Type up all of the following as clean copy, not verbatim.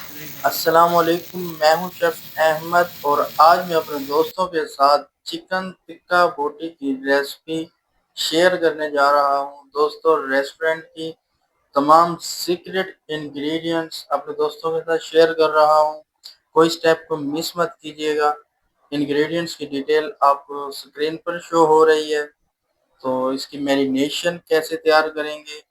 अस्सलामुअलैकुम, मैं हूं शेफ़ अहमद और आज मैं अपने दोस्तों के साथ चिकन टिक्का बोटी की रेसिपी शेयर करने जा रहा हूं। दोस्तों, रेस्टोरेंट की तमाम सीक्रेट इंग्रेडिएंट्स अपने दोस्तों के साथ शेयर कर रहा हूं। कोई स्टेप को मिस मत कीजिएगा। इंग्रेडिएंट्स की डिटेल आपको स्क्रीन पर शो हो रही है। तो इसकी मैरिनेशन कैसे तैयार करेंगे,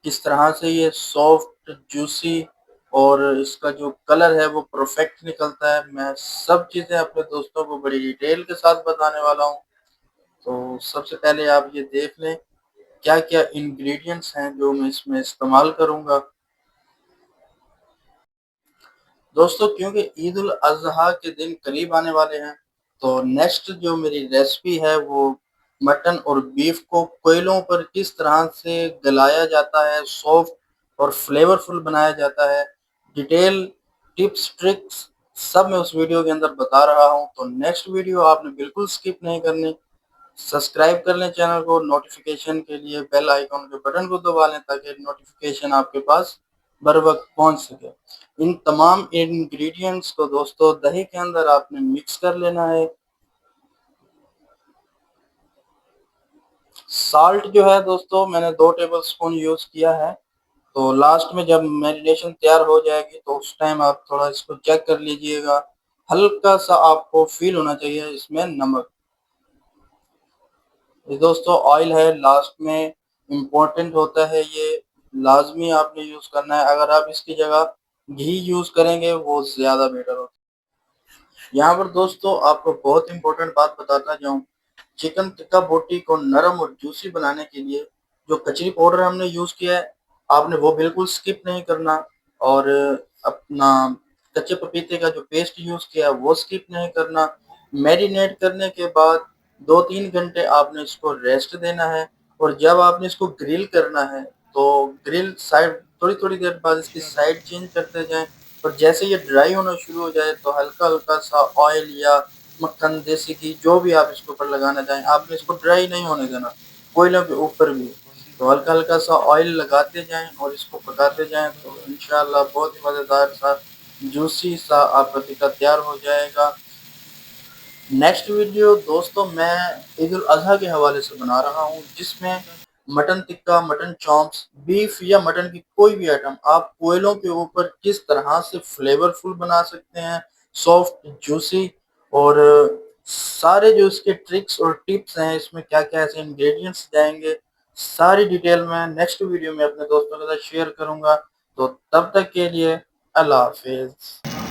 किस तरह से ये सॉफ्ट जूसी और इसका जो कलर है वो परफेक्ट निकलता है, मैं सब चीज़ें अपने दोस्तों को बड़ी डिटेल के साथ बताने वाला हूँ। तो सबसे पहले आप ये देख लें क्या क्या इंग्रेडिएंट्स हैं जो मैं इसमें इस्तेमाल करूँगा। दोस्तों, क्योंकि ईद उल अज़हा के दिन करीब आने वाले हैं, तो नेक्स्ट जो मेरी रेसिपी है वो मटन और बीफ को कोयलों पर किस तरह से गलाया जाता है, सॉफ्ट और फ्लेवरफुल बनाया जाता है, डिटेल टिप्स ट्रिक्स सब मैं उस वीडियो के अंदर बता रहा हूं। तो नेक्स्ट वीडियो आपने बिल्कुल स्किप नहीं करनी। सब्सक्राइब कर लें चैनल को, नोटिफिकेशन के लिए बेल आइकॉन के बटन को दबा लें ताकि नोटिफिकेशन आपके पास बर वक्त पहुंच सके। इन तमाम इंग्रेडिएंट्स को दोस्तों दही के अंदर आपने मिक्स कर लेना है। साल्ट जो है दोस्तों मैंने 2 टेबल स्पून यूज किया है। तो लास्ट में जब मैरिनेशन तैयार हो जाएगी तो उस टाइम आप थोड़ा इसको चेक कर लीजिएगा। हल्का सा आपको फील होना चाहिए इसमें नमक। ये दोस्तों ऑयल है, लास्ट में इम्पोर्टेंट होता है, ये लाजमी आपने यूज करना है। अगर आप इसकी जगह घी यूज करेंगे वो ज्यादा बेटर होता है। यहाँ पर दोस्तों आपको बहुत इंपॉर्टेंट बात बताता जाऊं, चिकन टिक्का बोटी को नरम और जूसी बनाने के लिए जो कचरी पाउडर हमने यूज किया है, आपने वो बिल्कुल स्किप नहीं करना। और अपना कच्चे पपीते का जो पेस्ट यूज किया है वो स्किप नहीं करना। मैरिनेट करने के बाद 2-3 घंटे आपने इसको रेस्ट देना है। और जब आपने इसको ग्रिल करना है तो ग्रिल साइड थोड़ी थोड़ी देर बाद इसकी साइड चेंज करते जाएं। और जैसे ये ड्राई होना शुरू हो जाए तो हल्का हल्का सा ऑयल या मक्खन, देसी घी, जो भी आप इसके ऊपर लगाना चाहें, आपने इसको ड्राई नहीं होने देना, कोयलों के ऊपर भी। तो हल्का हल्का सा ऑयल लगाते जाएं और इसको पकाते जाएं, तो इंशाल्लाह बहुत ही मज़ेदार सा जूसी सा आपका टिक्का तैयार हो जाएगा। नेक्स्ट वीडियो दोस्तों मैं ईद उल अजहा के हवाले से बना रहा हूँ, जिसमें mutton tikka, mutton chops, beef या मटन की कोई भी आइटम आप कोयलों के ऊपर किस तरह से फ्लेवरफुल बना सकते हैं, सॉफ्ट जूसी। और सारे जो इसके ट्रिक्स और टिप्स हैं, इसमें क्या क्या ऐसे इंग्रेडिएंट्स जाएंगे, सारी डिटेल मैं नेक्स्ट वीडियो में अपने दोस्तों के साथ शेयर करूंगा। तो तब तक के लिए अल्लाह हाफिज।